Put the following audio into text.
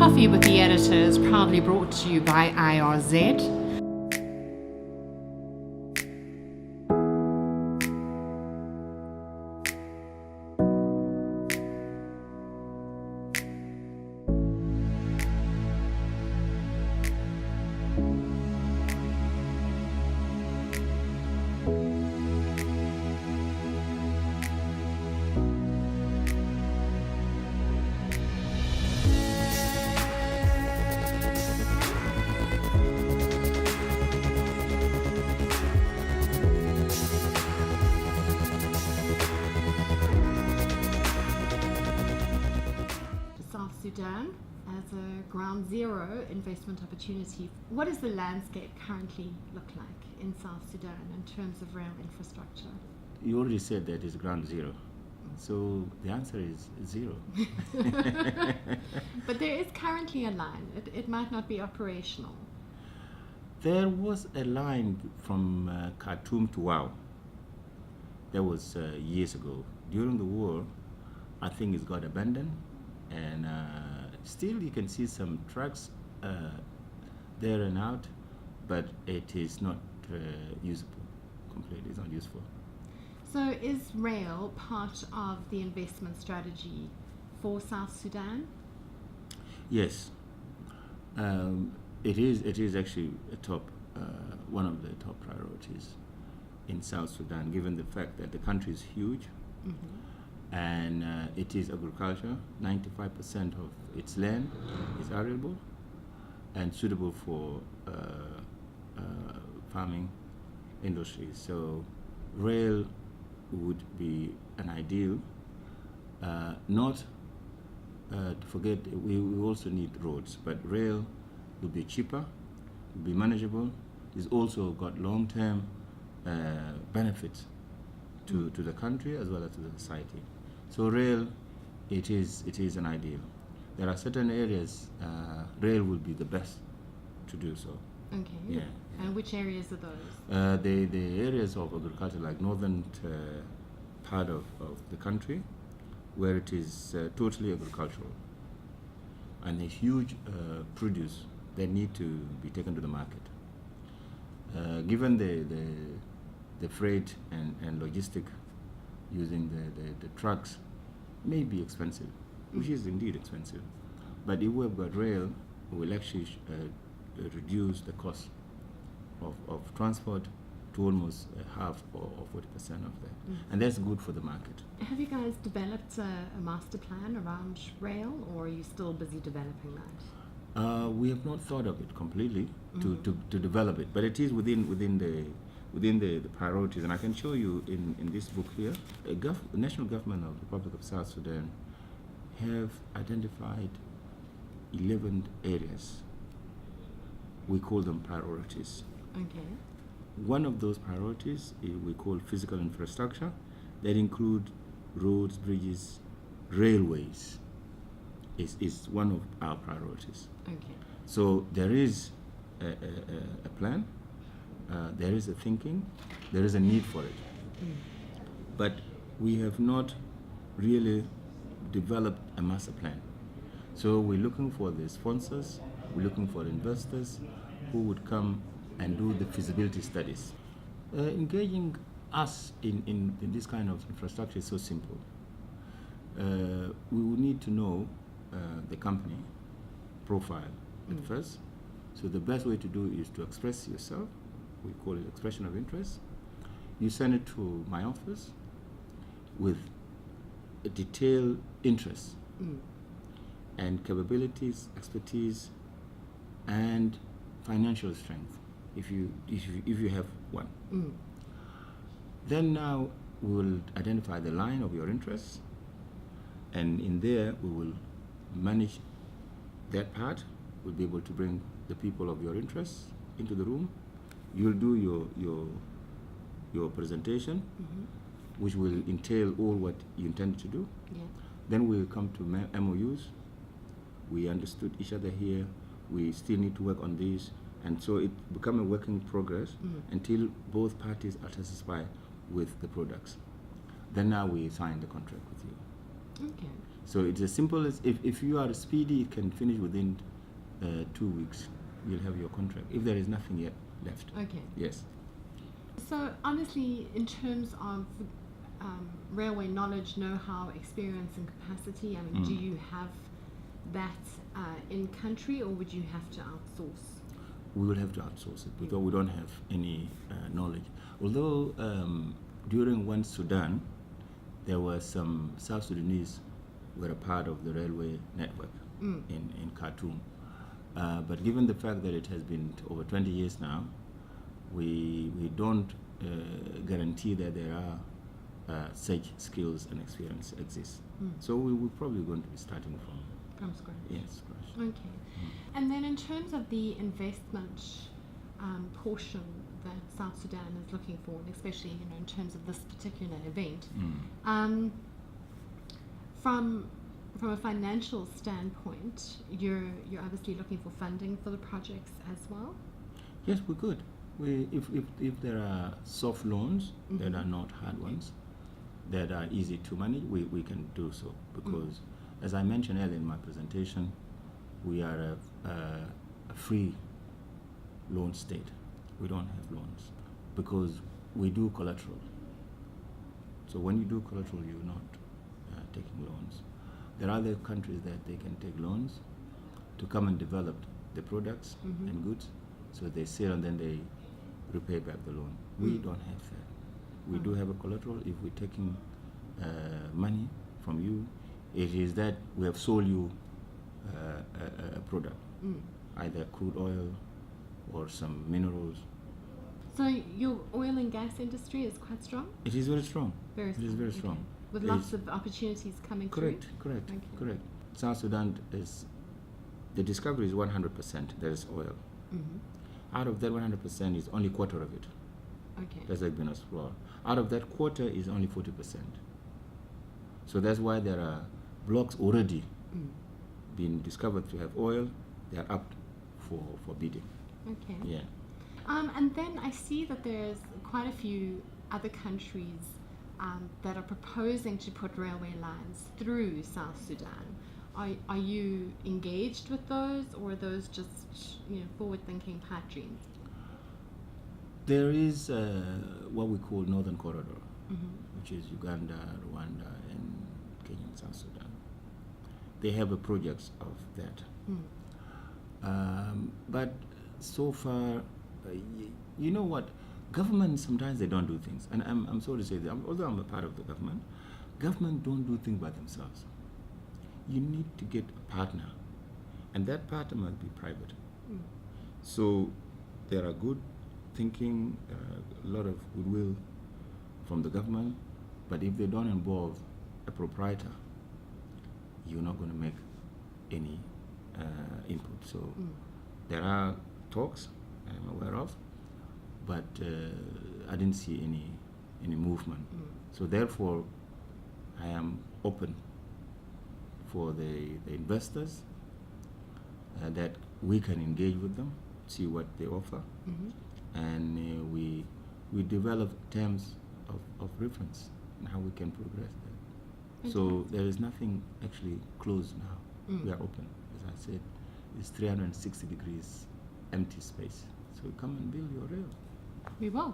Coffee with the Editor is proudly brought to you by IRZ. South Sudan as a ground zero investment opportunity. What does the landscape currently look like in South Sudan in terms of rail infrastructure? You already said that it's ground zero. So the answer is zero. But there is currently a line. It might not be operational. There was a line from Khartoum to Wau. That was years ago. During the war, I think it got abandoned. And still you can see some trucks there and out, but it is not usable completely. It's not useful. So is rail part of the investment strategy for South Sudan? Yes, it is actually a top one of the top priorities in South Sudan, given the fact that the country is huge. Mm-hmm. And it is agriculture. 95% of its land is arable and suitable for farming industries. So rail would be an ideal. Not to forget, we also need roads, but rail would be cheaper, would be manageable. It's also got long-term benefits to the country as well as to the society. So rail, it is an ideal. There are certain areas rail would be the best to do so. Okay. Yeah. And which areas are those? The areas of agriculture, like northern part of the country, where it is totally agricultural, and a huge produce that need to be taken to the market. Given the freight and logistic using the trucks may be expensive, which is indeed expensive. But if we've got rail, we will actually reduce the cost of transport to almost half or 40% of that. And that's good for the market. Have you guys developed a master plan around rail, or are you still busy developing that? We have not thought of it completely to develop it, but it is within the priorities, and I can show you in this book here. The national government of the Republic of South Sudan have identified 11 areas. We call them priorities. Okay. One of those priorities we call physical infrastructure, that include roads, bridges, railways. Is one of our priorities. Okay. So there is a plan. There is a thinking, there is a need for it. But we have not really developed a master plan. So we're looking for the sponsors, we're looking for investors who would come and do the feasibility studies. Engaging us in this kind of infrastructure is so simple. We would need to know the company profile at first. So the best way to do is to express yourself. We call it expression of interest. You send it to my office with a detailed interest and capabilities, expertise, and financial strength, if you have one. Then now we will identify the line of your interests, and in there we will manage that part. We'll be able to bring the people of your interests into the room. You'll do your presentation, which will entail all what you intend to do. Yeah. Then we'll come to MOUs. We understood each other here. We still need to work on this, and so it become a work in progress until both parties are satisfied with the products. Then now we sign the contract with you. Okay. So it's as simple as if you are speedy, it can finish within 2 weeks. You'll have your contract if there is nothing yet left. Okay. Yes. So honestly, in terms of railway knowledge, know-how, experience, and capacity, I mean, do you have that in country, or would you have to outsource? We will have to outsource it because we don't have any knowledge. Although during One Sudan, there were some South Sudanese were a part of the railway network in Khartoum. But given the fact that it has been over 20 years now, we don't guarantee that there are such skills and experience exist. So we're probably going to be starting from scratch. Yes, scratch. Okay. And then in terms of the investment portion that South Sudan is looking for, and especially in terms of this particular event, from a financial standpoint, you're obviously looking for funding for the projects as well. Yes, we could. If there are soft loans that are not hard ones, that are easy to manage, we can do so because, as I mentioned earlier in my presentation, we are a free loan state. We don't have loans because we do collateral. So when you do collateral, you're not taking loans. There are other countries that they can take loans to come and develop the products and goods. So they sell and then they repay back the loan. We don't have that. We do have a collateral. If we're taking money from you, it is that we have sold you a product, either crude oil or some minerals. So your oil and gas industry is quite strong? It is very strong. Very strong. It is very strong. Okay. With lots of opportunities coming Correct, through? correct. South Sudan the discovery is 100%, there is oil. Out of that 100% is only quarter of it. Okay. That's like been explored. Out of that quarter is only 40%. So that's why there are blocks already being discovered to have oil. They are up for bidding. Okay. Yeah. And then I see that there's quite a few other countries that are proposing to put railway lines through South Sudan. Are you engaged with those, or are those just forward-thinking pipe dreams? There is what we call Northern Corridor, which is Uganda, Rwanda, and Kenya and South Sudan. They have a project of that. But so far, you know what? Government sometimes they don't do things, and I'm sorry to say that. Although I'm a part of the government don't do things by themselves. You need to get a partner, and that partner must be private. So there are good thinking, a lot of goodwill from the government, but if they don't involve a proprietor, you're not going to make any input. So there are talks I'm aware of, but I didn't see any movement. So therefore, I am open for the investors that we can engage with them, see what they offer, and we develop terms of reference and how we can progress that. So there is nothing actually closed now. We are open. As I said, it's 360 degrees empty space. So come and build your rail. We will.